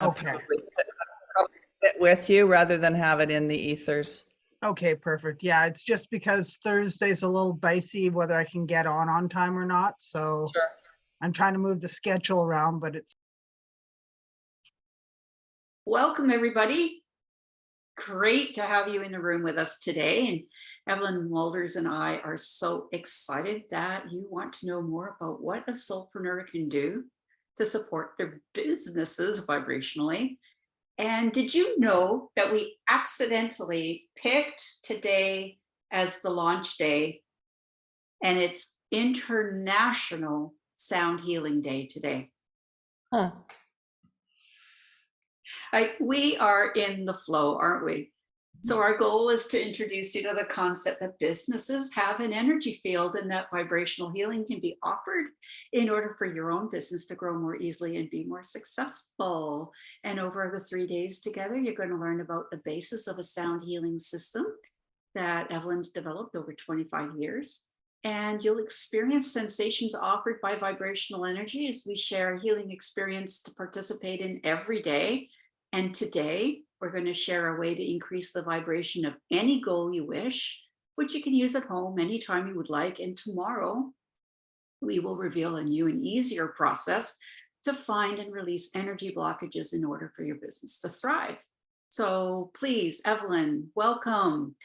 I'd Okay. probably sit with you rather than have it in the ethers. Okay, perfect. Yeah, it's just because Thursday's a little dicey whether I can get on time or not. So Sure. I'm trying to move the schedule around, but it's Welcome, everybody. Great to have you in the room with us today. And Evelyn Walters and I are so excited that you want to know more about what a soulpreneur can do to support their businesses vibrationally. And did you know that we accidentally picked today as the launch day, and it's International Sound Healing Day today? Huh. We are in the flow, aren't we? So our goal is to introduce you to the concept that businesses have an energy field and that vibrational healing can be offered in order for your own business to grow more easily and be more successful. And over the 3 days together, you're going to learn about the basis of a sound healing system that Evelyn's developed over 25 years. And you'll experience sensations offered by vibrational energy as we share a healing experience to participate in every day. And today, we're going to share a way to increase the vibration of any goal you wish, which you can use at home anytime you would like. And tomorrow, we will reveal a new and easier process to find and release energy blockages in order for your business to thrive. So please, Evelyn, welcome.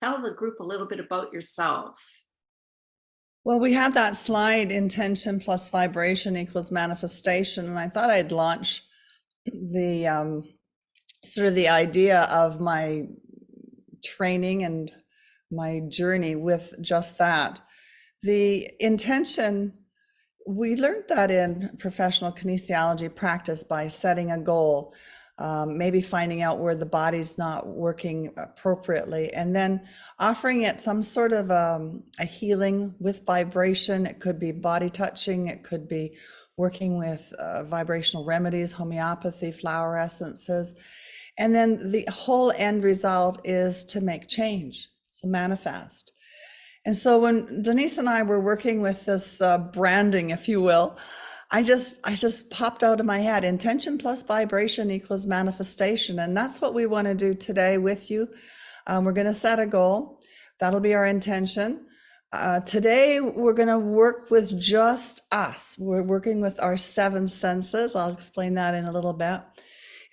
Tell the group a little bit about yourself. Well, we had that slide, intention plus vibration equals manifestation, and I thought I'd launch the sort of the idea of my training and my journey with just that. The intention, we learned that in professional kinesiology practice by setting a goal, maybe finding out where the body's not working appropriately, and then offering it some sort of a healing with vibration. It could be body touching, it could be working with vibrational remedies, homeopathy, flower essences. And then the whole end result is to make change, to manifest. And so when Denise and I were working with this branding, if you will, I just popped out of my head, intention plus vibration equals manifestation. And that's what we want to do today with you. We're going to set a goal. That'll be our intention. Today, we're going to work with just us. We're working with our 7 senses. I'll explain that in a little bit.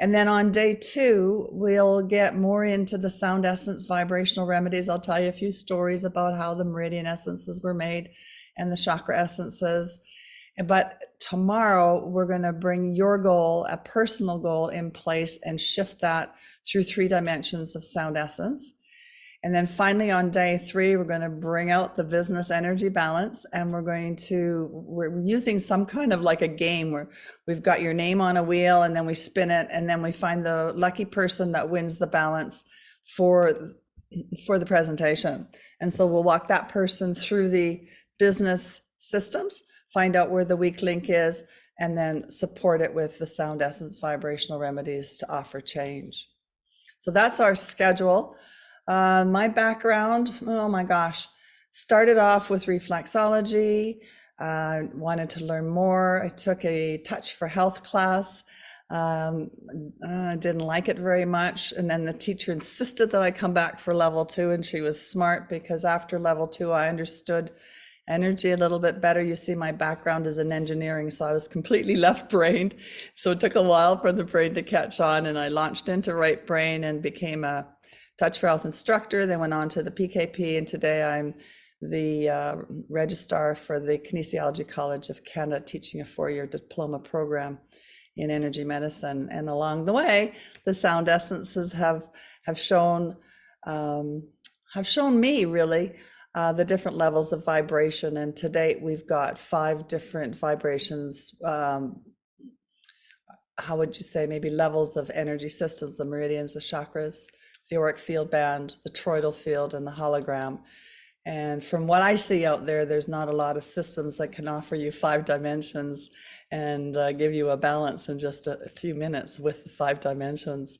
And then on day 2, we'll get more into the sound essence vibrational remedies. I'll tell you a few stories about how the meridian essences were made and the chakra essences. But tomorrow, we're going to bring your goal, a personal goal, in place and shift that through 3 dimensions of sound essence. And then finally on day 3, we're going to bring out the business energy balance, and we're using some kind of like a game where we've got your name on a wheel and then we spin it and then we find the lucky person that wins the balance for the presentation. And so we'll walk that person through the business systems, find out where the weak link is, and then support it with the sound essence vibrational remedies to offer change. So that's our schedule. My background, oh my gosh, started off with reflexology, wanted to learn more. I took a Touch for Health class. I didn't like it very much. And then the teacher insisted that I come back for level 2, and she was smart because after level 2, I understood energy a little bit better. You see, my background is in engineering, so I was completely left-brained. So it took a while for the brain to catch on, and I launched into right brain and became a Touch for Health instructor, then went on to the PKP, and today I'm the registrar for the Kinesiology College of Canada, teaching a 4-year diploma program in energy medicine. And along the way, the sound essences have shown me really the different levels of vibration. And to date, we've got 5 different vibrations. How would you say, maybe levels of energy systems: the meridians, the chakras, the auric field band, the toroidal field, and the hologram. And from what I see out there, there's not a lot of systems that can offer you 5 dimensions and give you a balance in just a few minutes with the 5 dimensions.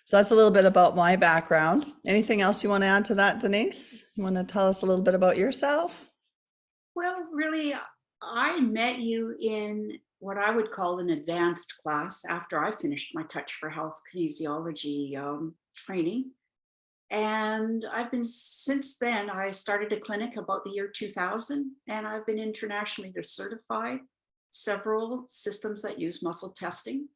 So that's a little bit about my background. Anything else you want to add to that, Denise? You want to tell us a little bit about yourself? Well, really, I met you in what I would call an advanced class after I finished my Touch for Health kinesiology training. And I've been, since then, I started a clinic about the year 2000, and I've been internationally certified several systems that use muscle testing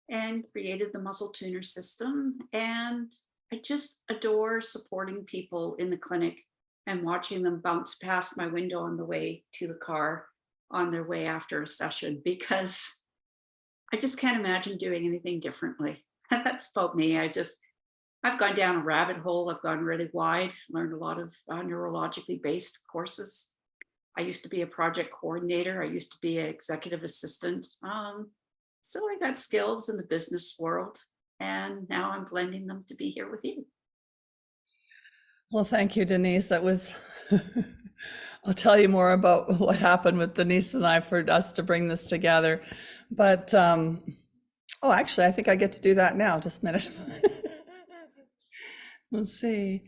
and created the muscle tuner system. And I just adore supporting people in the clinic and watching them bounce past my window on the way to the car on their way after a session, because I just can't imagine doing anything differently. That's about me. I've gone down a rabbit hole. I've gone really wide, learned a lot of neurologically based courses. I used to be a project coordinator. I used to be an executive assistant. So I got skills in the business world, and now I'm blending them to be here with you. Well, thank you, Denise. That was, I'll tell you more about what happened with Denise and I for us to bring this together. But, oh, actually, I think I get to do that now. Just a minute. Let's see.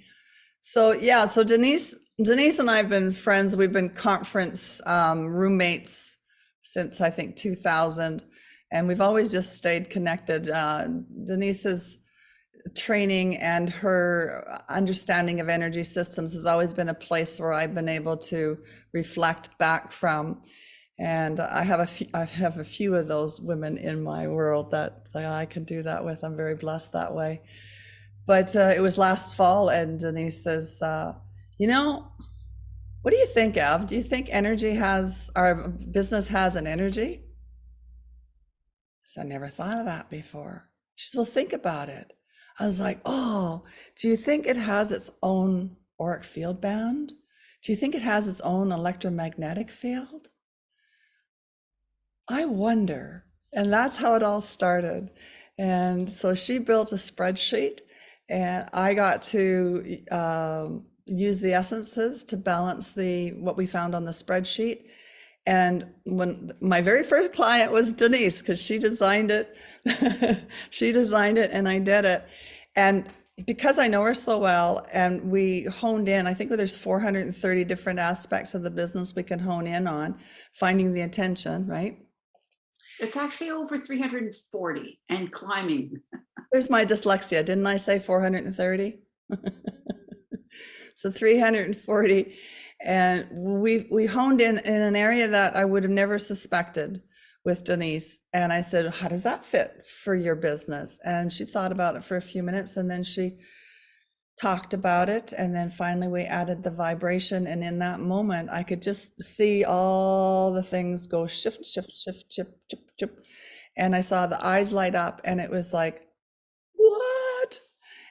So, yeah, so Denise and I have been friends. We've been conference roommates since I think 2000, and we've always just stayed connected. Denise's training and her understanding of energy systems has always been a place where I've been able to reflect back from. And I have a few of those women in my world that I can do that with. I'm very blessed that way. But it was last fall, and Denise says, you know, what do you think, Ev? Do you think our business has an energy? So I never thought of that before. She said, well, think about it. I was like, oh, do you think it has its own auric field band? Do you think it has its own electromagnetic field? I wonder. And that's how it all started. And so she built a spreadsheet, and I got to use the essences to balance what we found on the spreadsheet. And when my very first client was Denise, because she designed it, and I did it. And because I know her so well, and we honed in, I think there's 430 different aspects of the business we can hone in on, finding the intention, right? It's actually over 340 and climbing. There's my dyslexia. Didn't I say 430? So 340. And we honed in an area that I would have never suspected with Denise. And I said, how does that fit for your business? And she thought about it for a few minutes, and then she talked about it. And then finally we added the vibration. And in that moment, I could just see all the things go shift, shift, shift, chip, chip, chip. And I saw the eyes light up, and it was like, what?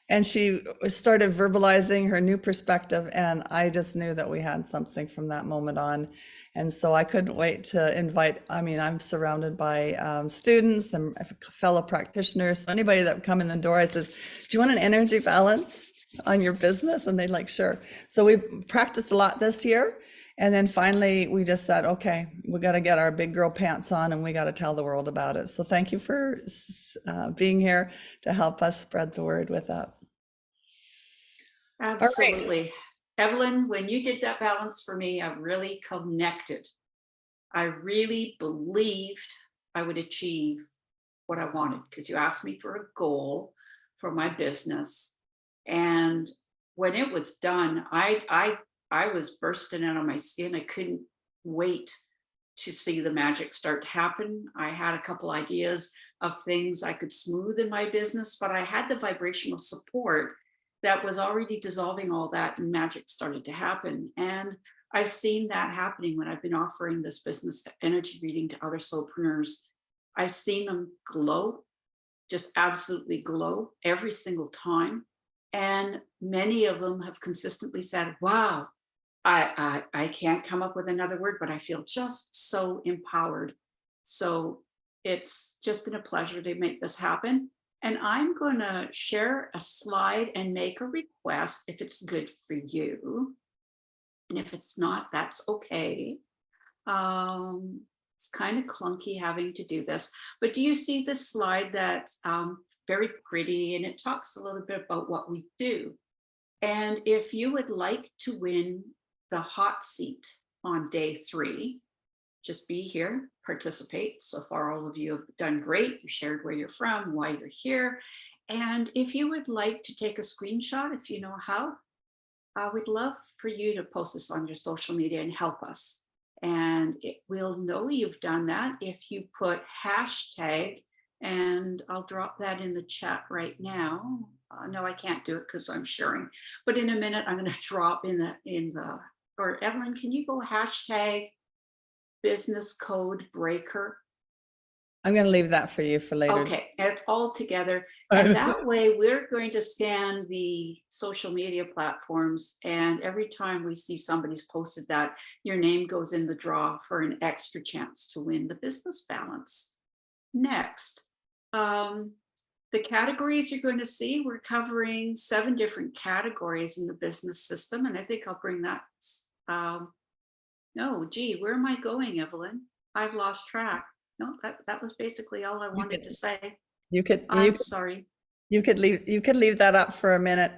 And she started verbalizing her new perspective, and I just knew that we had something from that moment on. And so I couldn't wait to invite, I'm surrounded by students and fellow practitioners. So anybody that would come in the door, I says, do you want an energy balance on your business? And they'd like, sure. So we practiced a lot this year. And then finally we just said, okay, we got to get our big girl pants on, and we got to tell the world about it. So thank you for being here to help us spread the word with that. Absolutely. Evelyn, when you did that balance for me, I really connected. I really believed I would achieve what I wanted, because you asked me for a goal for my business. And when it was done, I was bursting out of my skin. I couldn't wait to see the magic start to happen. I had a couple ideas of things I could smooth in my business, but I had the vibrational support that was already dissolving all that, and magic started to happen. And I've seen that happening when I've been offering this business energy reading to other soulpreneurs. I've seen them glow, just absolutely glow every single time. And many of them have consistently said, wow, I can't come up with another word, but I feel just so empowered. So it's just been a pleasure to make this happen. And I'm going to share a slide and make a request if it's good for you. And if it's not, that's okay. It's kind of clunky having to do this, but do you see this slide that's very pretty, and it talks a little bit about what we do. And if you would like to win the hot seat on day 3, just be here, participate. So far, all of you have done great. You shared where you're from, why you're here. And if you would like to take a screenshot, if you know how, we'd love for you to post this on your social media and help us. And we'll know you've done that if you put hashtag, and I'll drop that in the chat right now. No, I can't do it because I'm sharing, but in a minute, I'm going to drop in the, or Evelyn, can you go hashtag business code breaker? I'm going to leave that for you for later. Okay, it's all together. And that way we're going to scan the social media platforms, and every time we see somebody's posted that, your name goes in the draw for an extra chance to win the business balance. Next, the categories you're going to see, we're covering 7 different categories in the business system. And I think I'll bring that. No, gee, where am I going, Evelyn? I've lost track. No, that was basically all I wanted to say. I'm sorry. You could leave that up for a minute.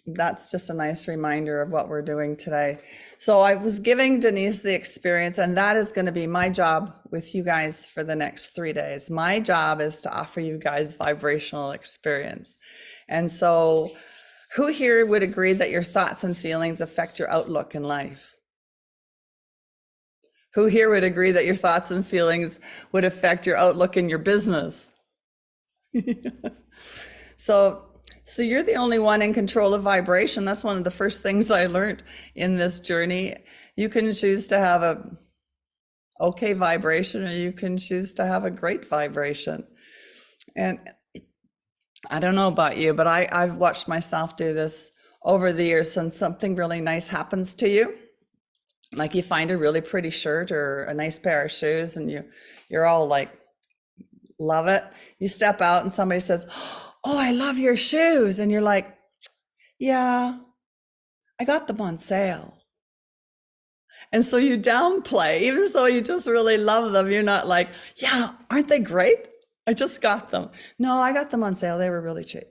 That's just a nice reminder of what we're doing today. So I was giving Denise the experience, and that is going to be my job with you guys for the next 3 days. My job is to offer you guys vibrational experience. And so who here would agree that your thoughts and feelings affect your outlook in life? Who here would agree that your thoughts and feelings would affect your outlook in your business? So you're the only one in control of vibration. That's one of the first things I learned in this journey. You can choose to have a okay vibration, or you can choose to have a great vibration. And I don't know about you, but I've watched myself do this over the years. Since something really nice happens to you, like you find a really pretty shirt or a nice pair of shoes, and you're all like, love it. You step out and somebody says, oh, I love your shoes. And you're like, yeah, I got them on sale. And so you downplay, even though you just really love them. You're not like, yeah, aren't they great? I just got them. No, I got them on sale. They were really cheap.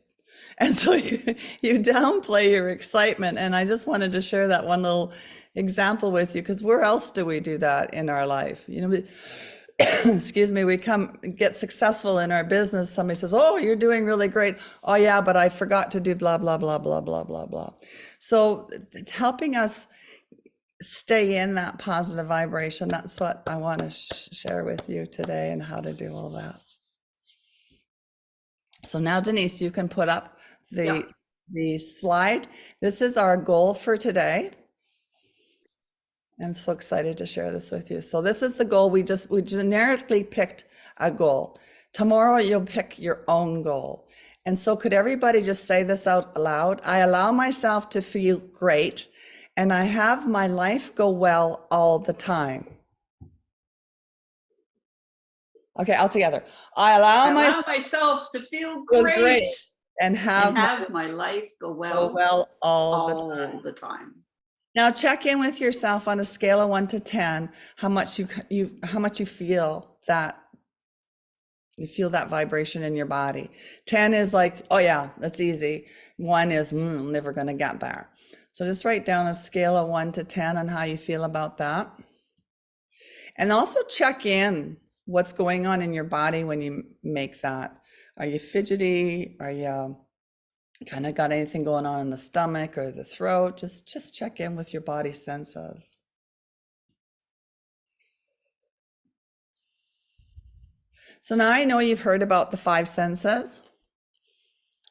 And so you downplay your excitement. And I just wanted to share that one little example with you, because where else do we do that in our life? You know, excuse me, we get successful in our business. Somebody says, oh, you're doing really great. Oh yeah, but I forgot to do blah, blah, blah, blah, blah, blah, blah. So it's helping us stay in that positive vibration. That's what I want to share with you today, and how to do all that. So now, Denise, you can put up the slide. This is our goal for today. I'm so excited to share this with you. So this is the goal. We generically picked a goal. Tomorrow you'll pick your own goal. And so could everybody just say this out loud? I allow myself to feel great, and I have my life go well all the time. Okay, all together. I allow myself to feel great and have my life go well all the time. Now check in with yourself on a scale of 1 to 10, how much you feel that vibration in your body. 10 is like, oh yeah, that's easy. 1 is never going to get there. So just write down a scale of 1 to 10 on how you feel about that. And also check in what's going on in your body when you make that. Are you fidgety? Are you kind of got anything going on in the stomach or the throat? Just check in with your body senses. So now I know you've heard about the 5 senses.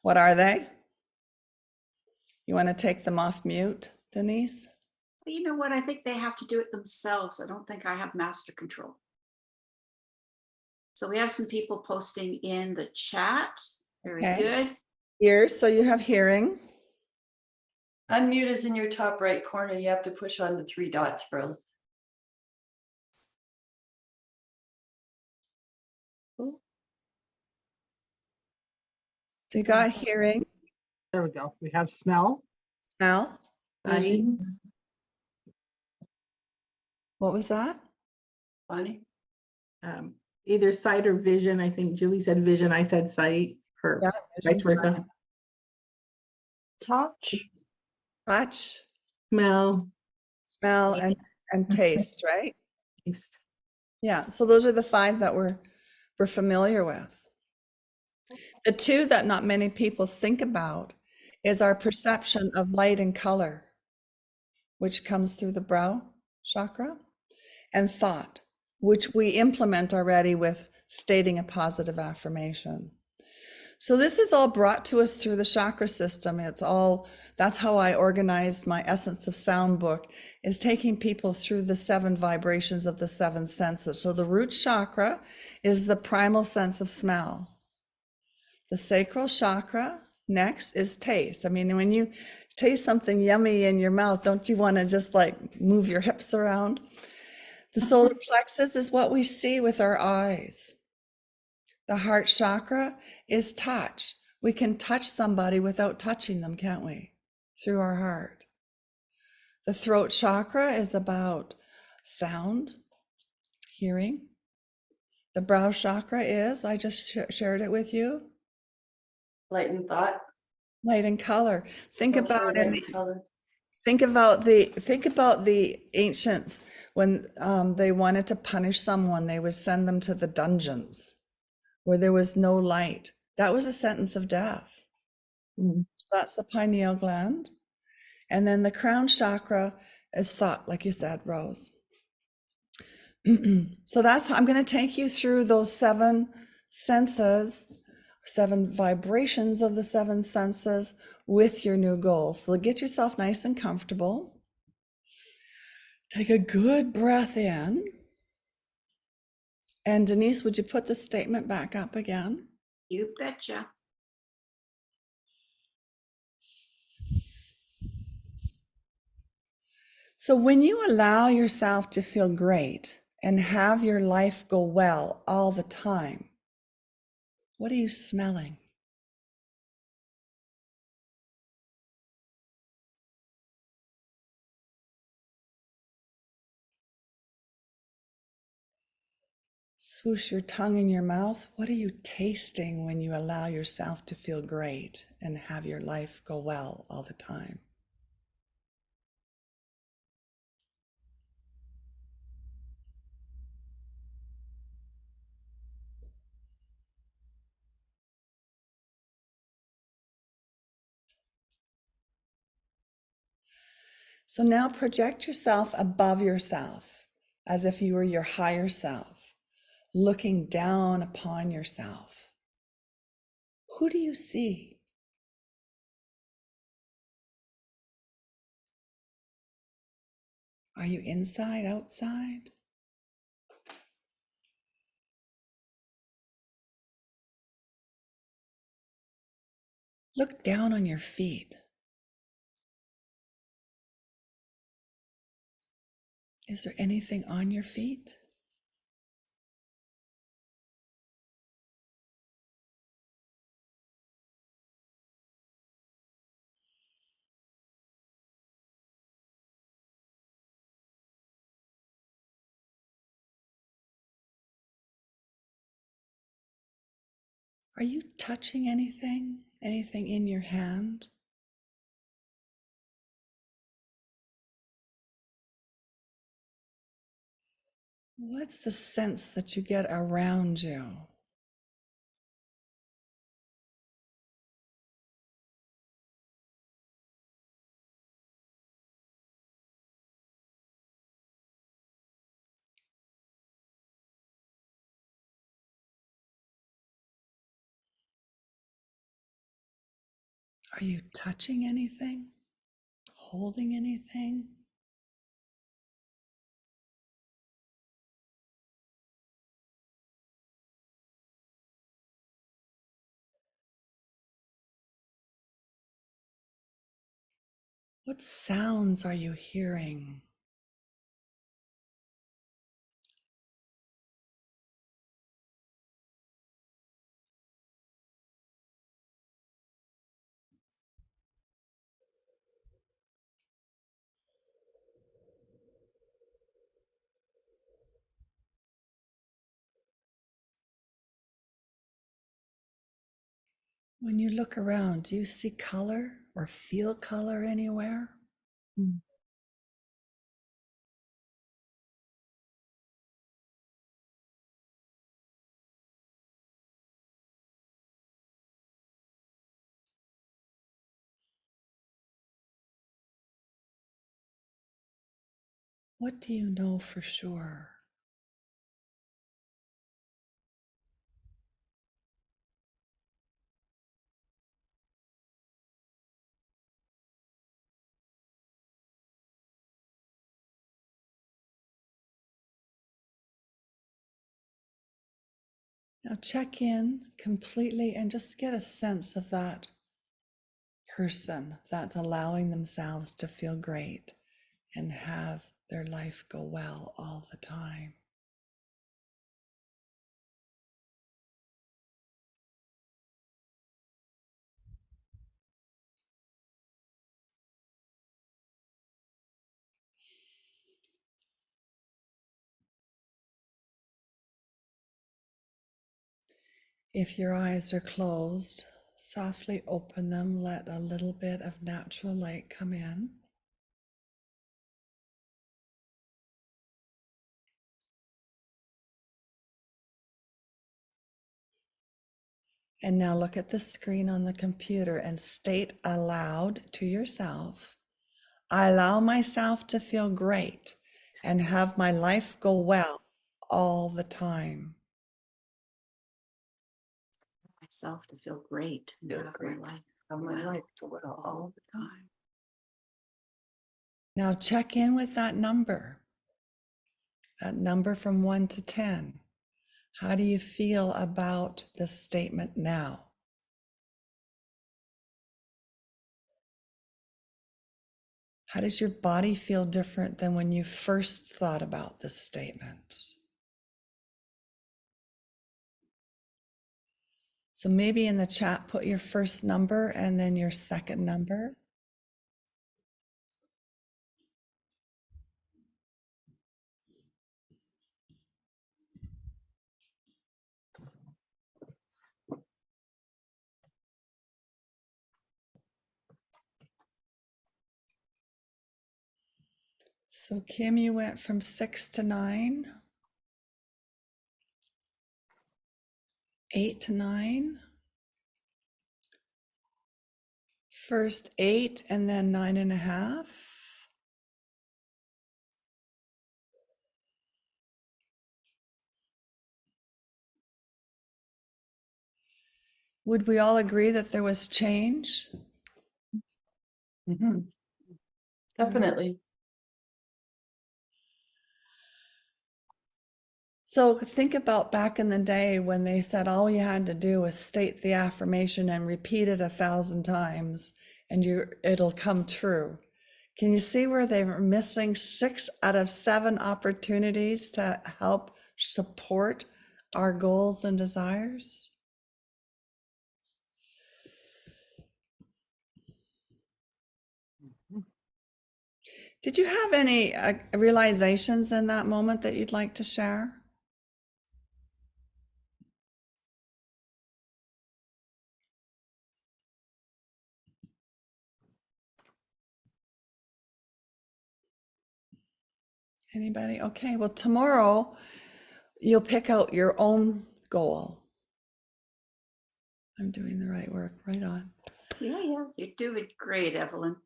What are they? You want to take them off mute, Denise? Well, you know what? I think they have to do it themselves. I don't think I have master control. So we have some people posting in the chat. Very good. Ears, so you have hearing. Unmute is in your top right corner. You have to push on the 3 dots first. They got hearing. There we go. We have smell. Smell. Vision. What was that? Bonnie? Either sight or vision. I think Julie said vision, I said sight, or vice versa. Touch. Touch. Smell. Smell and taste, right? East. Yeah, so those are the 5 that we're familiar with. The 2 that not many people think about is our perception of light and color, which comes through the brow chakra, and thought, which we implement already with stating a positive affirmation. So this is all brought to us through the chakra system. That's how I organized my Essence of Sound book, is taking people through the 7 vibrations of the 7 senses. So the root chakra is the primal sense of smell. The sacral chakra next is taste. I mean, when you taste something yummy in your mouth, don't you want to just like move your hips around? The solar plexus is what we see with our eyes. The heart chakra is touch. We can touch somebody without touching them, can't we? Through our heart. The throat chakra is about sound, hearing. The brow chakra is, I just shared it with you, Light and thought. light and color. Think That's about really in light and color. think about the ancients when they wanted to punish someone, they would send them to the dungeons where there was no light. That was a sentence of death. Mm. That's the pineal gland. And then the crown chakra is thought, like you said, Rose. So I'm going to take you through those 7 senses, 7 vibrations of the 7 senses with your new goals. So get yourself nice and comfortable. Take a good breath in. And Denise, would you put the statement back up again? You betcha. So when you allow yourself to feel great and have your life go well all the time, what are you smelling? Swoosh your tongue in your mouth. What are you tasting when you allow yourself to feel great and have your life go well all the time? So now project yourself above yourself as if you were your higher self, looking down upon yourself. Who do you see? Are you inside, outside? Look down on your feet. Is there anything on your feet? Are you touching anything? Anything in your hand? What's the sense that you get around you? Are you touching anything? Holding anything? What sounds are you hearing? When you look around, do you see color or feel color anywhere? Mm. What do you know for sure? Now check in completely and just get a sense of that person that's allowing themselves to feel great and have their life go well all the time. If your eyes are closed, softly open them, let a little bit of natural light come in. And now look at the screen on the computer and state aloud to yourself, I allow myself to feel great and have my life go well all the time. Myself to feel great and Feel have great. my life Have my well life go well all the time. Now check in with that number from 1 to 10. How do you feel about this statement now? How does your body feel different than when you first thought about this statement? So maybe in the chat, put your first number and then your second number. So Kim, you went from 6 to 9, 8 to 9, first 8 and then 9.5. Would we all agree that there was change? Mhm. Definitely. So think about back in the day when they said all you had to do was state the affirmation and repeat it 1,000 times and it'll come true. Can you see where they were missing 6 out of 7 opportunities to help support our goals and desires? Did you have any realizations in that moment that you'd like to share? Anybody? Okay, well, tomorrow you'll pick out your own goal. I'm doing the right work, right on. Yeah, you're doing great, Evelyn.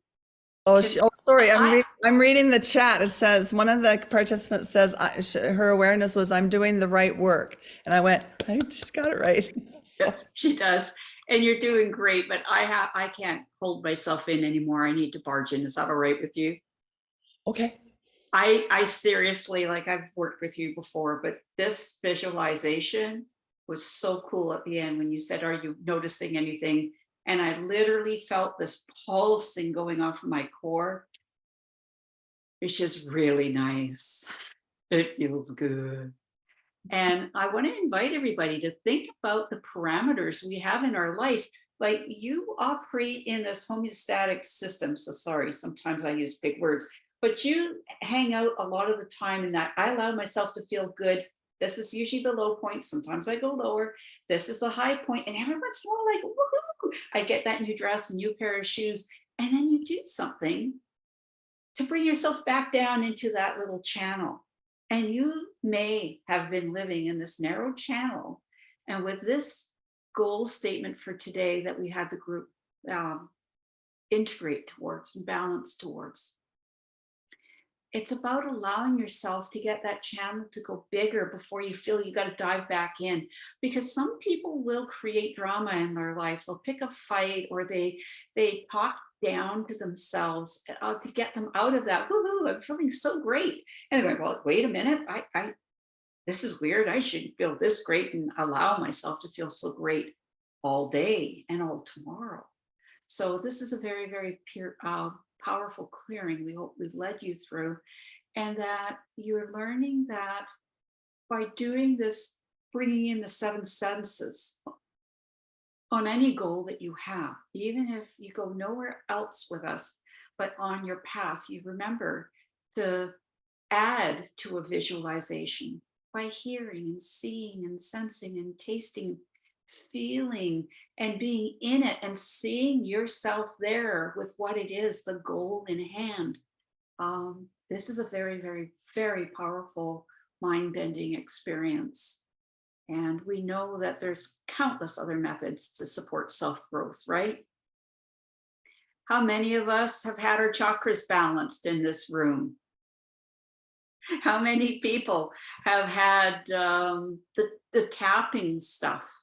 Oh, Can- sorry, I- I'm reading the chat. It says, one of the participants says her awareness was, I'm doing the right work. And I went, I just got it right. Yes, she does. And you're doing great, but I can't hold myself in anymore. I need to barge in. Is that all right with you? Okay. I seriously, like, I've worked with you before, but this visualization was so cool at the end when you said, are you noticing anything? And I literally felt this pulsing going on from my core. It's just really nice. It feels good. And I want to invite everybody to think about the parameters we have in our life. Like, you operate in this homeostatic system. So sorry, sometimes I use big words, but you hang out a lot of the time in that I allow myself to feel good. This is usually the low point. Sometimes I go lower. This is the high point. And every once in a while, like, woohoo, I get that new dress, a new pair of shoes. And then you do something to bring yourself back down into that little channel. And you may have been living in this narrow channel. And with this goal statement for today that we had the group integrate towards and balance towards, it's about allowing yourself to get that channel to go bigger before you feel you got to dive back in. Because some people will create drama in their life. They'll pick a fight, or they talk down to themselves to get them out of that. Woohoo, I'm feeling so great. And they're like, well, wait a minute, I this is weird. I should feel this great and allow myself to feel so great all day and all tomorrow. So this is a very, very powerful clearing we hope we've led you through, and that you're learning that by doing this, bringing in the 7 senses on any goal that you have, even if you go nowhere else with us, but on your path, you remember to add to a visualization by hearing and seeing and sensing and tasting, feeling and being in it, and seeing yourself there with what it is, the goal in hand. This is a very, very, very powerful mind-bending experience. And we know that there's countless other methods to support self-growth, right? How many of us have had our chakras balanced in this room? How many people have had the tapping stuff?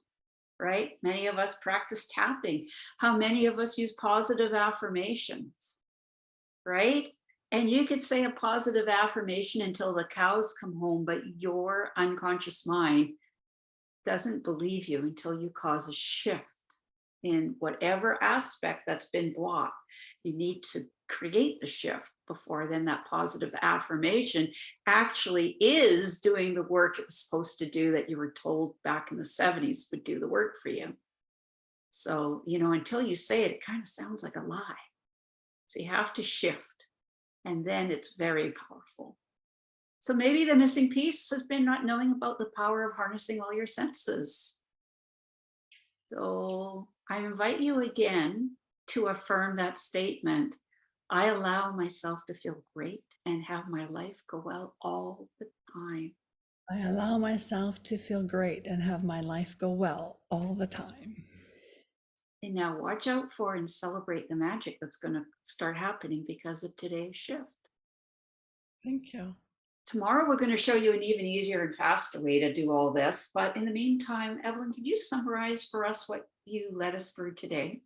Right? Many of us practice tapping. How many of us use positive affirmations? Right? And you could say a positive affirmation until the cows come home, but your unconscious mind doesn't believe you until you cause a shift in whatever aspect that's been blocked. You need to create the shift before then that positive affirmation actually is doing the work it was supposed to do, that you were told back in the 70s would do the work for you. So, you know, until you say it, it kind of sounds like a lie. So you have to shift, and then it's very powerful. So maybe the missing piece has been not knowing about the power of harnessing all your senses. So I invite you again to affirm that statement. I allow myself to feel great and have my life go well all the time. I allow myself to feel great and have my life go well all the time. And now watch out for and celebrate the magic that's going to start happening because of today's shift. Thank you. Tomorrow, we're going to show you an even easier and faster way to do all this. But in the meantime, Evelyn, can you summarize for us what you led us through today?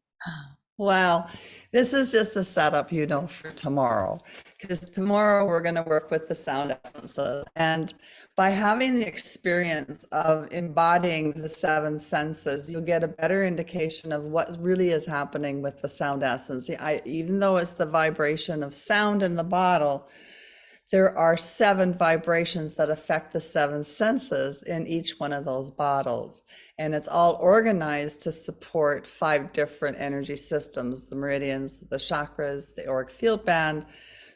Well, this is just a setup, you know, for tomorrow, because tomorrow we're going to work with the sound essences. And by having the experience of embodying the 7 senses, you'll get a better indication of what really is happening with the sound essence. Even though it's the vibration of sound in the bottle, there are 7 vibrations that affect the 7 senses in each one of those bottles. And it's all organized to support 5 different energy systems: the meridians, the chakras, the auric field band.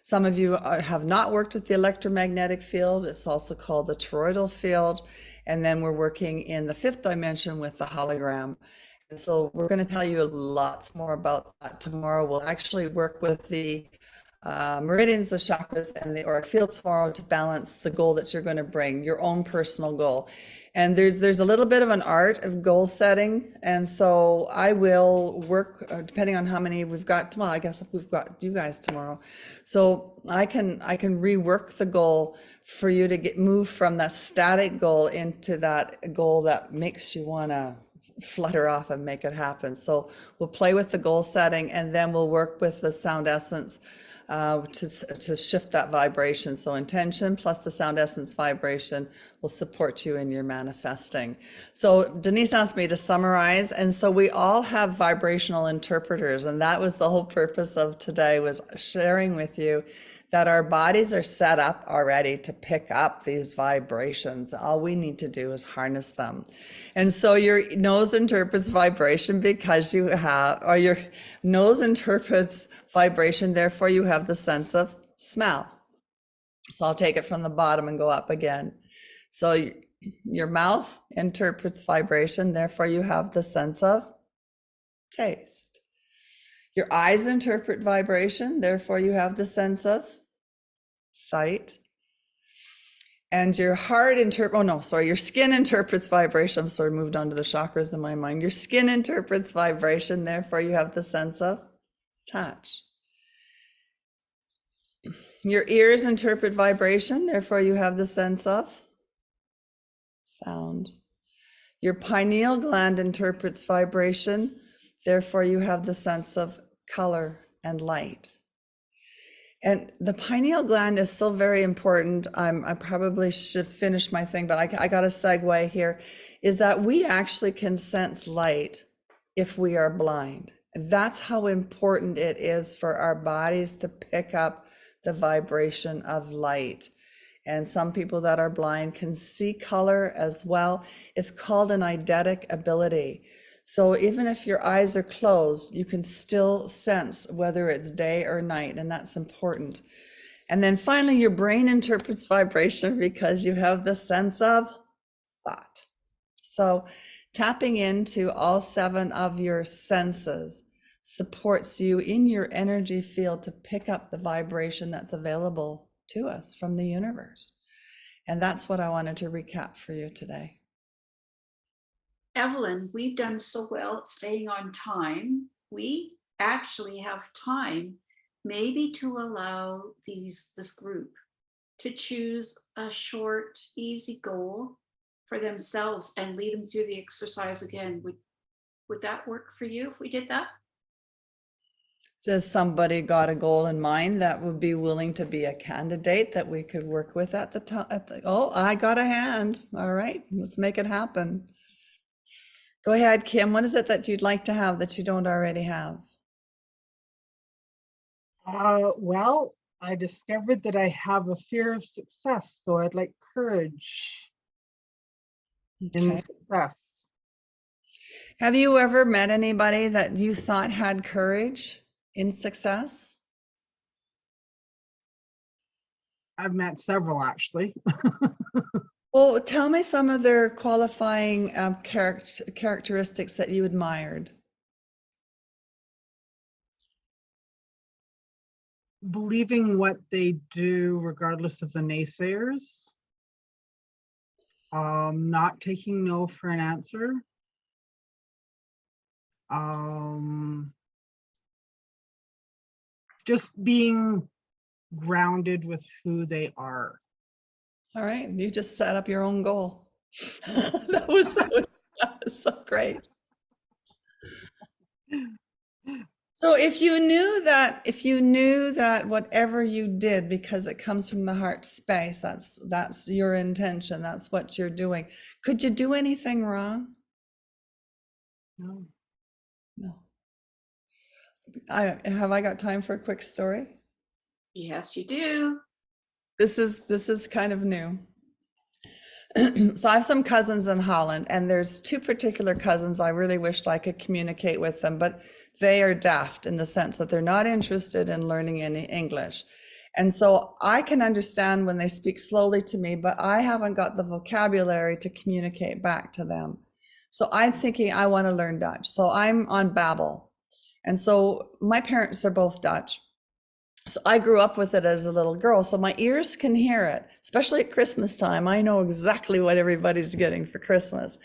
Some of you have not worked with the electromagnetic field. It's also called the toroidal field. And then we're working in the 5th dimension with the hologram. And so we're going to tell you lots more about that tomorrow. We'll actually work with the meridians, the chakras, and the auric field tomorrow to balance the goal that you're going to bring, your own personal goal. And there's a little bit of an art of goal setting. And so I will work, depending on how many we've got, well, I guess we've got you guys tomorrow. So I can rework the goal for you to move from that static goal into that goal that makes you want to flutter off and make it happen. So we'll play with the goal setting, and then we'll work with the sound essence to shift that vibration. So intention plus the sound essence vibration will support you in your manifesting. So Denise asked me to summarize, and so we all have vibrational interpreters, and that was the whole purpose of today, was sharing with you that our bodies are set up already to pick up these vibrations. All we need to do is harness them. And so your nose interprets vibration because you have, or your nose interprets vibration, therefore you have the sense of smell. So I'll take it from the bottom and go up again. So your mouth interprets vibration, therefore you have the sense of taste. Your eyes interpret vibration, therefore you have the sense of sight. And your heart your skin interprets vibration. I'm sorry, moved on to the chakras in my mind. Your skin interprets vibration, therefore you have the sense of touch. Your ears interpret vibration, therefore you have the sense of sound. Your pineal gland interprets vibration, therefore you have the sense of color and light. And the pineal gland is so very important. I probably should finish my thing, but I got a segue here, is that we actually can sense light if we are blind. That's how important it is for our bodies to pick up the vibration of light. And some people that are blind can see color as well. It's called an eidetic ability. So even if your eyes are closed, you can still sense whether it's day or night, and that's important. And then finally, your brain interprets vibration because you have the sense of thought. So tapping into all 7 of your senses supports you in your energy field to pick up the vibration that's available to us from the universe. And that's what I wanted to recap for you today. Evelyn, we've done so well at staying on time. We actually have time maybe to allow this group to choose a short, easy goal for themselves and lead them through the exercise again. Would that work for you if we did that? Has somebody got a goal in mind that would be willing to be a candidate that we could work with at the time? Oh, I got a hand. All right, let's make it happen. Go ahead, Kim. What is it that you'd like to have that you don't already have? Well, I discovered that I have a fear of success, so I'd like courage in Okay. success. Have you ever met anybody that you thought had courage in success? I've met several actually. Well, tell me some of their qualifying characteristics that you admired. Believing what they do regardless of the naysayers. Not taking no for an answer. Just being grounded with who they are. All right, you just set up your own goal. That was so great. So if you knew that whatever you did, because it comes from the heart space, that's your intention, that's what you're doing, could you do anything wrong? No. No. Have I got time for a quick story? Yes, you do. This is kind of new. So I have some cousins in Holland, and there's 2 particular cousins I really wished I could communicate with them, but they are daft in the sense that they're not interested in learning any English. And so I can understand when they speak slowly to me, but I haven't got the vocabulary to communicate back to them. So I'm thinking I want to learn Dutch. So I'm on Babbel. And so my parents are both Dutch. So I grew up with it as a little girl, so my ears can hear it, especially at Christmas time. I know exactly what everybody's getting for Christmas,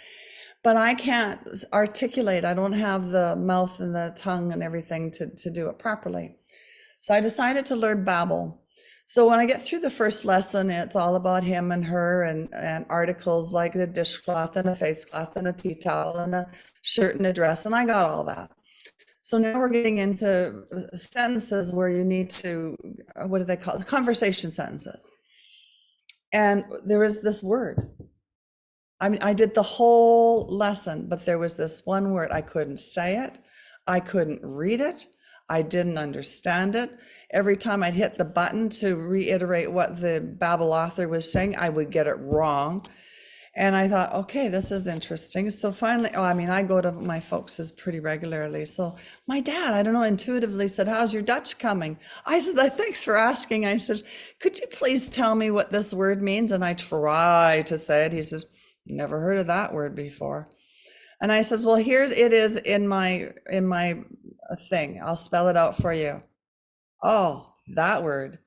but I can't articulate. I don't have the mouth and the tongue and everything to do it properly. So I decided to learn Babbel. So when I get through the first lesson, it's all about him and her and articles like the dishcloth and a face cloth and a tea towel and a shirt and a dress, and I got all that. So now we're getting into sentences where you need to, what do they call it? Conversation sentences. And there was this word. I mean, I did the whole lesson, but there was this one word. I couldn't say it. I couldn't read it. I didn't understand it. Every time I'd hit the button to reiterate what the Babbel author was saying, I would get it wrong. And I thought, okay, this is interesting. So finally, I go to my folks' pretty regularly. So my dad, I don't know, intuitively said, how's your Dutch coming? I said, thanks for asking. I said, could you please tell me what this word means? And I try to say it. He says, never heard of that word before. And I says, well, here it is in my thing. I'll spell it out for you. Oh, that word.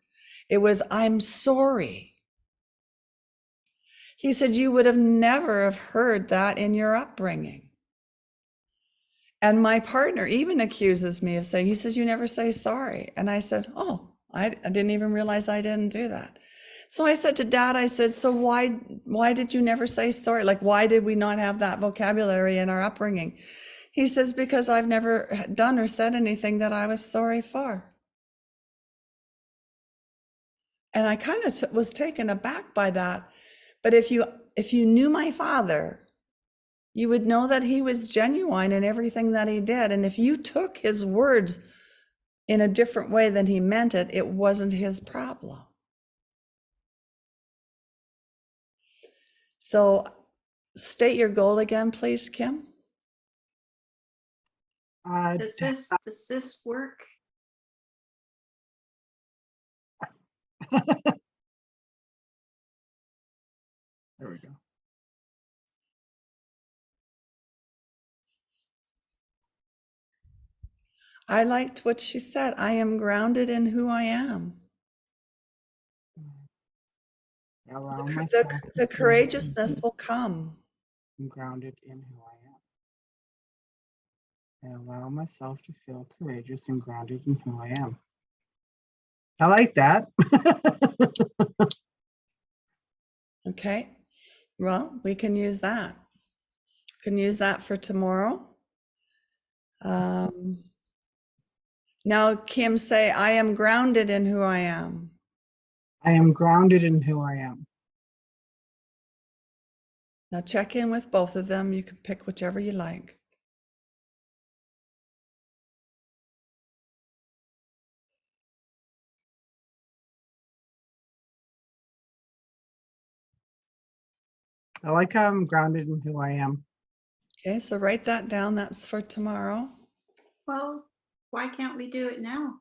It was, I'm sorry. He said, you would have never have heard that in your upbringing. And my partner even accuses me of saying, he says, you never say sorry. And I said, oh, I didn't even realize I didn't do that. So I said to Dad, I said, so why did you never say sorry? Like, why did we not have that vocabulary in our upbringing? He says, because I've never done or said anything that I was sorry for. And I kind of was taken aback by that. But if you knew my father, you would know that he was genuine in everything that he did. And if you took his words in a different way than he meant it, it wasn't his problem. So state your goal again, please, Kim. Does this work? There we go. I liked what she said. I am grounded in who I am. Allow The, myself the, to the feel courageousness will come. grounded in who I am. I allow myself to feel courageous and grounded in who I am. I like that. Okay. Well, we can use that. Can use that for tomorrow. Now, Kim, say, I am grounded in who I am. I am grounded in who I am. Now check in with both of them. You can pick whichever you like. I like how I'm grounded in who I am. Okay, so write that down. That's for tomorrow. Well, why can't we do it now?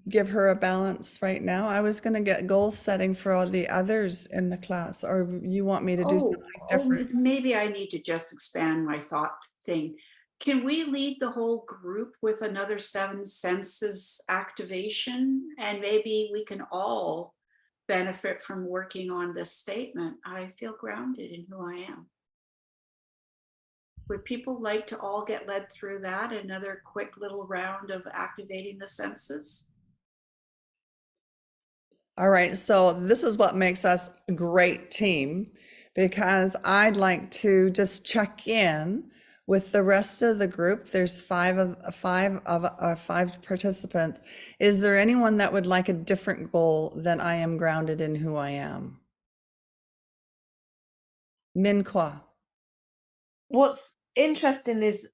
Give her a balance right now. I was going to get goal setting for all the others in the class, or you want me to do something different? Maybe I need to just expand my thought thing. Can we lead the whole group with another 7 senses activation? And maybe we can all benefit from working on this statement. I feel grounded in who I am. Would people like to all get led through that? Another quick little round of activating the senses? All right, so this is what makes us a great team, because I'd like to just check in with the rest of the group. There's five participants. Is there anyone that would like a different goal than I am grounded in who I am? Min Kwa. What's interesting is,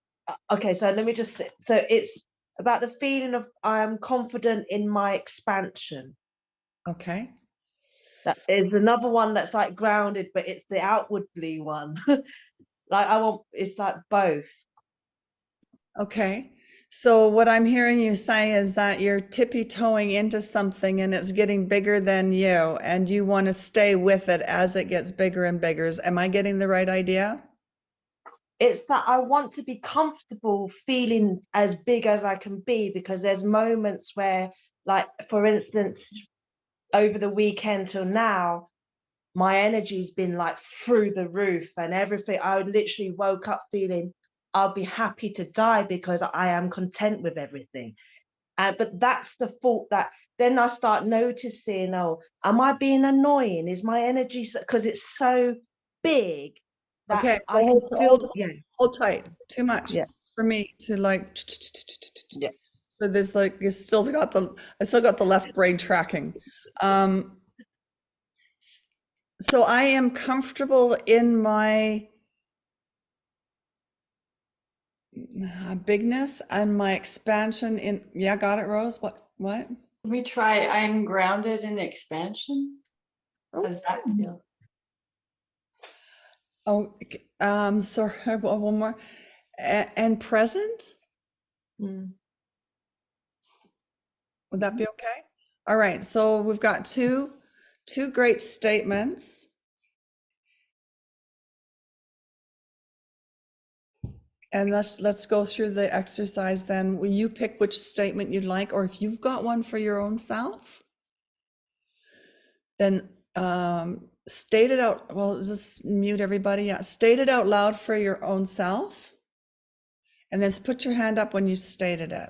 okay, so let me just say, so it's about the feeling of I am confident in my expansion. Okay. That is another one that's like grounded, but it's the outwardly one. Like it's like both. Okay. So what I'm hearing you say is that you're tippy-toeing into something and it's getting bigger than you, and you want to stay with it as it gets bigger and bigger. Am I getting the right idea? It's that I want to be comfortable feeling as big as I can be, because there's moments where, like, for instance, over the weekend till now, my energy's been like through the roof and everything. I literally woke up feeling I'll be happy to die because I am content with everything. But that's the fault that then I start noticing, oh, am I being annoying? Is my energy, because it's so big that Okay, I can hold, feel, hold, yeah. hold tight. Too much Yeah. for me to like. Yeah. So there's like, I still got the left brain tracking. So I am comfortable in my bigness and my expansion in, yeah, got it, Rose? What? Let me try. I'm grounded in expansion. How does that feel? Oh, sorry, one more. And present? Mm. Would that be okay? All right, so we've got two great statements. And let's go through the exercise then. Will you pick which statement you'd like, or if you've got one for your own self, then state it out. Well, just mute everybody. Yeah, state it out loud for your own self. And then put your hand up when you stated it.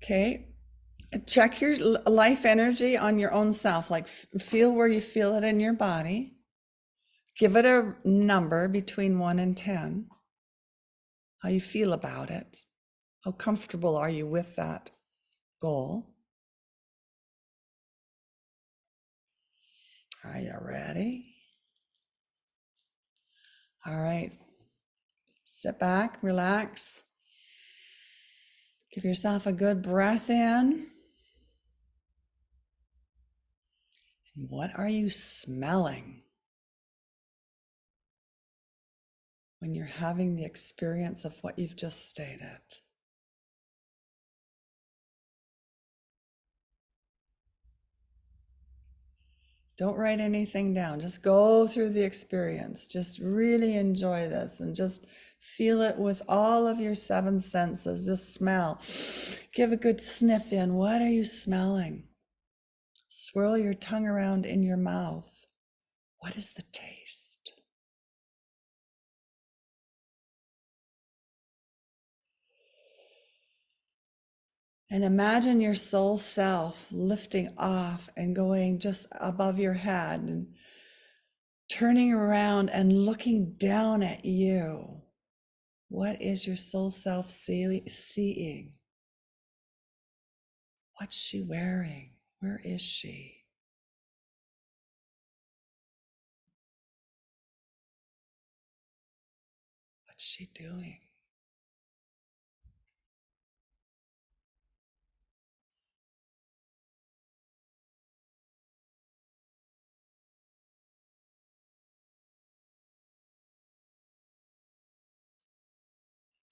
Okay. Check your life energy on your own self, like feel where you feel it in your body. Give it a number between 1 and 10. How you feel about it. How comfortable are you with that goal? Are you ready? All right. Sit back, relax. Give yourself a good breath in. And what are you smelling when you're having the experience of what you've just stated? Don't write anything down. Just go through the experience. Just really enjoy this and just feel it with all of your 7 senses. Just smell. Give a good sniff in. What are you smelling? Swirl your tongue around in your mouth. What is the taste? And imagine your soul self lifting off and going just above your head and turning around and looking down at you. What is your soul self seeing? What's she wearing? Where is she? What's she doing?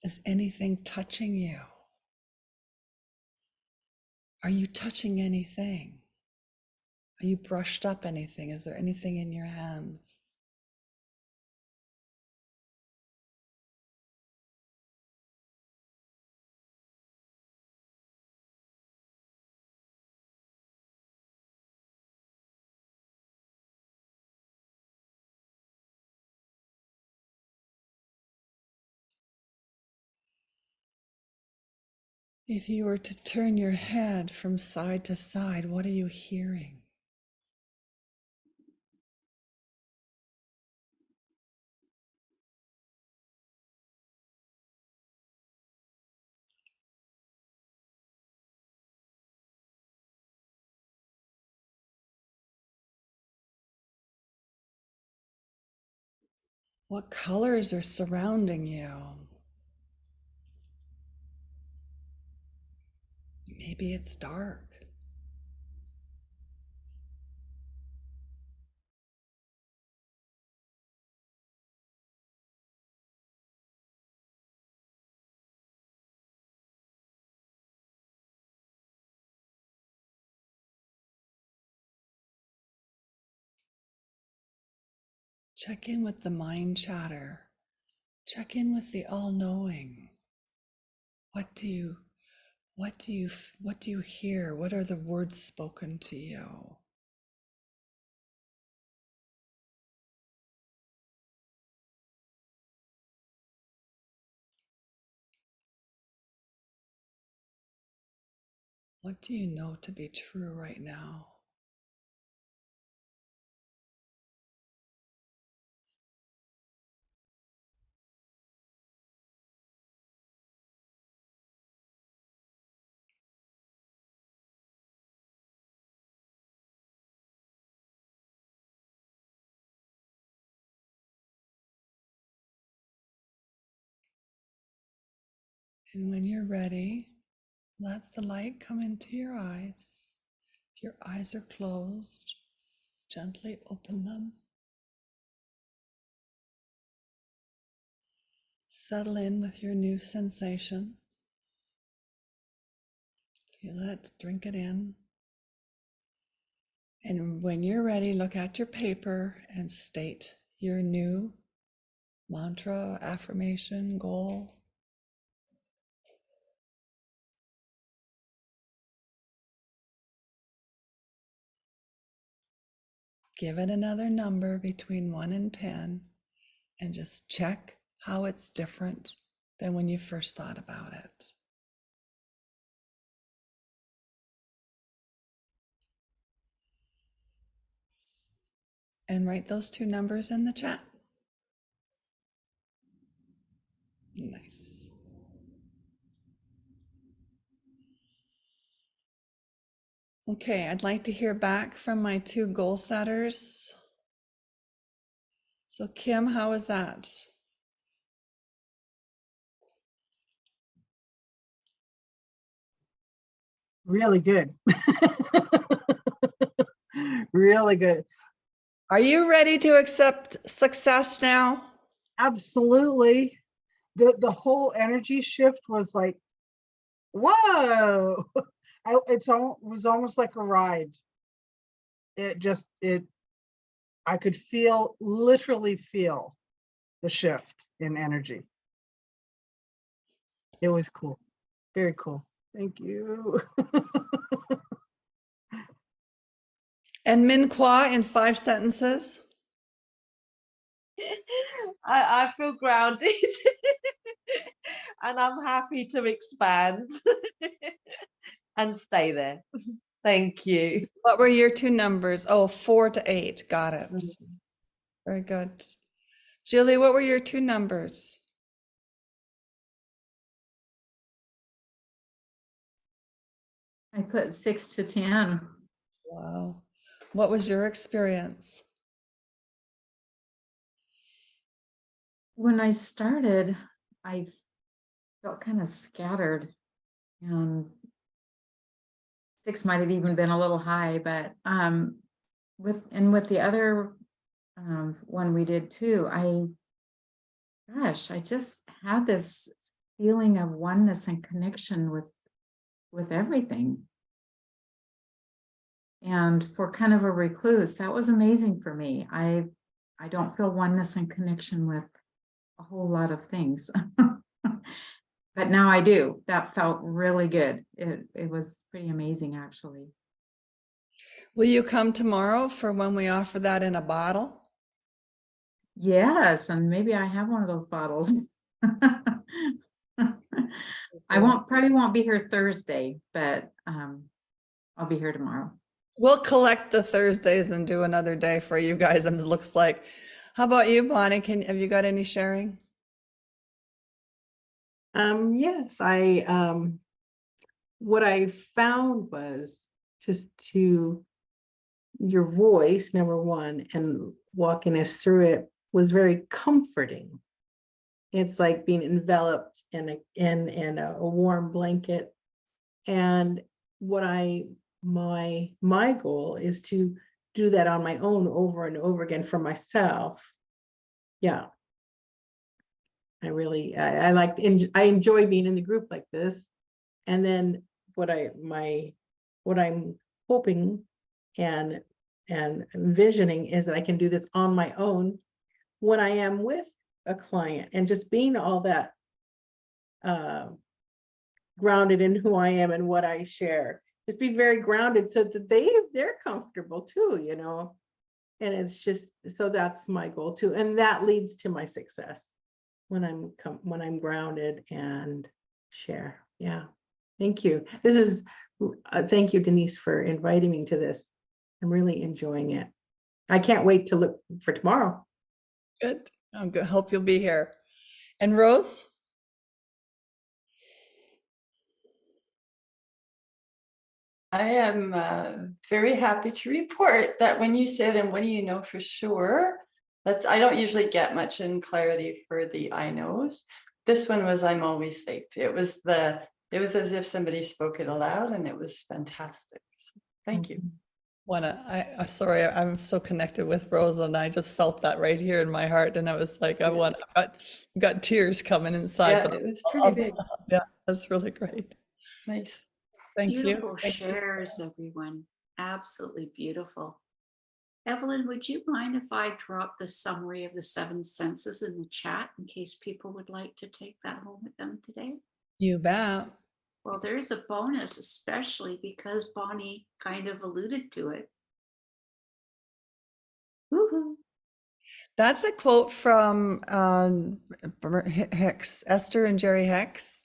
Is anything touching you? Are you touching anything? Are you brushed up anything? Is there anything in your hands? If you were to turn your head from side to side, what are you hearing? What colors are surrounding you? Maybe it's dark. Check in with the mind chatter. Check in with the all-knowing. What do you hear? What are the words spoken to you? What do you know to be true right now? And when you're ready, let the light come into your eyes. If your eyes are closed, gently open them. Settle in with your new sensation. Feel it, drink it in. And when you're ready, look at your paper and state your new mantra, affirmation, goal. Give it another number between 1 and 10 and just check how it's different than when you first thought about it. and write those two numbers in the chat. Nice. Okay, I'd like to hear back from my two goal setters. So Kim, how was that? Really good. Really good. Are you ready to accept success now? Absolutely. The whole energy shift was like, whoa. Was almost like a ride. I could literally feel the shift in energy. It was cool. Very cool. Thank you. And Min Kwa in 5 sentences. I feel grounded and I'm happy to expand and stay there. Thank you. What were your two numbers? Oh, 4 to 8. Got it. Very good. Julie, what were your two numbers? I put 6 to 10. Wow. What was your experience? When I started, I felt kind of scattered, and 6 might have even been a little high, but with the other one we did too, I just had this feeling of oneness and connection with everything. And for kind of a recluse, that was amazing for me. I don't feel oneness and connection with a whole lot of things. But now I do. That felt really good. It was pretty amazing, actually. Will you come tomorrow for when we offer that in a bottle? Yes, and maybe I have one of those bottles. I probably won't be here Thursday, but I'll be here tomorrow. We'll collect the Thursdays and do another day for you guys. It looks like. How about you, Bonnie? Have you got any sharing? Yes, what I found was just your voice, number one, and walking us through it was very comforting. It's like being enveloped in a warm blanket. And my goal is to do that on my own over and over again for myself. Yeah. I enjoy being in the group like this. And then what I'm hoping and envisioning is that I can do this on my own when I am with a client, and just being all that grounded in who I am and what I share. Just be very grounded so that they're comfortable too, and it's just, so that's my goal too. And that leads to my success when I'm grounded and share. Yeah. Thank you. Thank you, Denise, for inviting me to this. I'm really enjoying it. I can't wait to look for tomorrow. Good. I'm good. Hope you'll be here. And Rose? I am very happy to report that when you said, and what do you know for sure? I don't usually get much in clarity for the I knows. This one was, I'm always safe. It was as if somebody spoke it aloud, and it was fantastic. So thank you. Sorry, I'm so connected with Rose, and I just felt that right here in my heart, and I was like, I got tears coming inside. Yeah, but it was pretty big. Yeah, that's really great. Nice. Thank Beautiful you. Thank you. shares, everyone. Absolutely beautiful. Evelyn, would you mind if I drop the summary of the 7 senses in the chat in case people would like to take that home with them today? You bet. Well, there's a bonus, especially because Bonnie kind of alluded to it. Woohoo. That's a quote from Hicks, Esther and Jerry Hicks,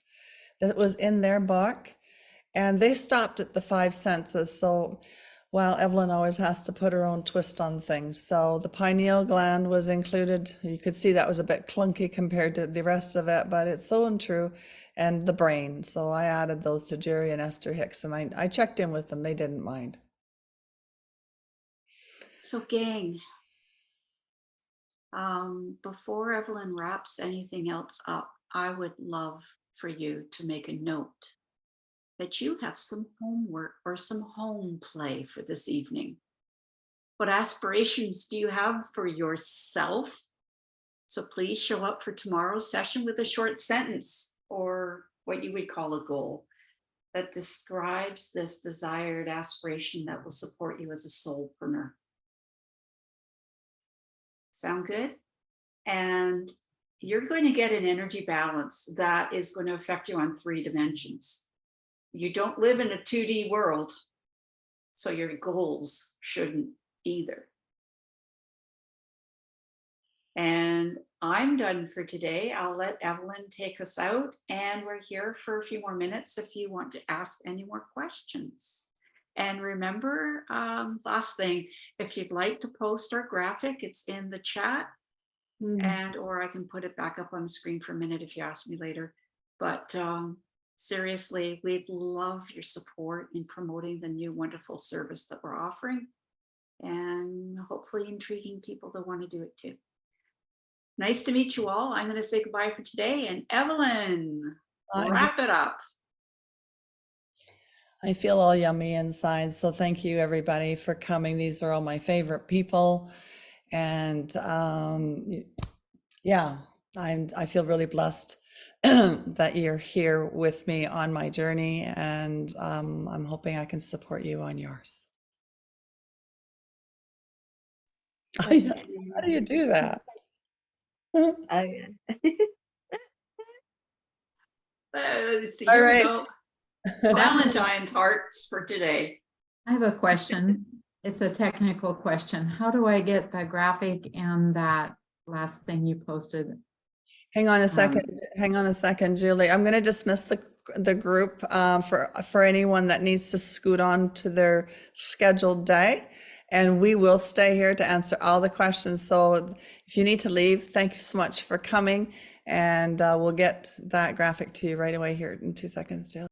that was in their book, and they stopped at the 5 senses. So Well, Evelyn always has to put her own twist on things. So the pineal gland was included. You could see that was a bit clunky compared to the rest of it, but it's so untrue. And the brain. So I added those to Jerry and Esther Hicks, and I checked in with them. They didn't mind. So gang, before Evelyn wraps anything else up, I would love for you to make a note that you have some homework or some home play for this evening. What aspirations do you have for yourself? So please show up for tomorrow's session with a short sentence or what you would call a goal that describes this desired aspiration that will support you as a soulpreneur. Sound good? And you're going to get an energy balance that is going to affect you on 3 dimensions. You don't live in a 2D world, so your goals shouldn't either. And I'm done for today. I'll let Evelyn take us out, and we're here for a few more minutes if you want to ask any more questions. And remember, last thing, if you'd like to post our graphic, it's in the chat, and or I can put it back up on the screen for a minute if you ask me later. But seriously, we'd love your support in promoting the new wonderful service that we're offering, and hopefully intriguing people that want to do it too. Nice to meet you all. I'm going to say goodbye for today, and Evelyn, wrap it up. I feel all yummy inside. So thank you everybody for coming. These are all my favorite people. And yeah, I feel really blessed that you're here with me on my journey, and I'm hoping I can support you on yours. How do you do that? Oh, yeah. So All here we right. go. Valentine's hearts for today. I have a question. It's a technical question. How do I get the graphic and that last thing you posted? Hang on a second, Julie. I'm going to dismiss the group for anyone that needs to scoot on to their scheduled day. And we will stay here to answer all the questions. So if you need to leave, thank you so much for coming. And we'll get that graphic to you right away here in 2 seconds, Jill.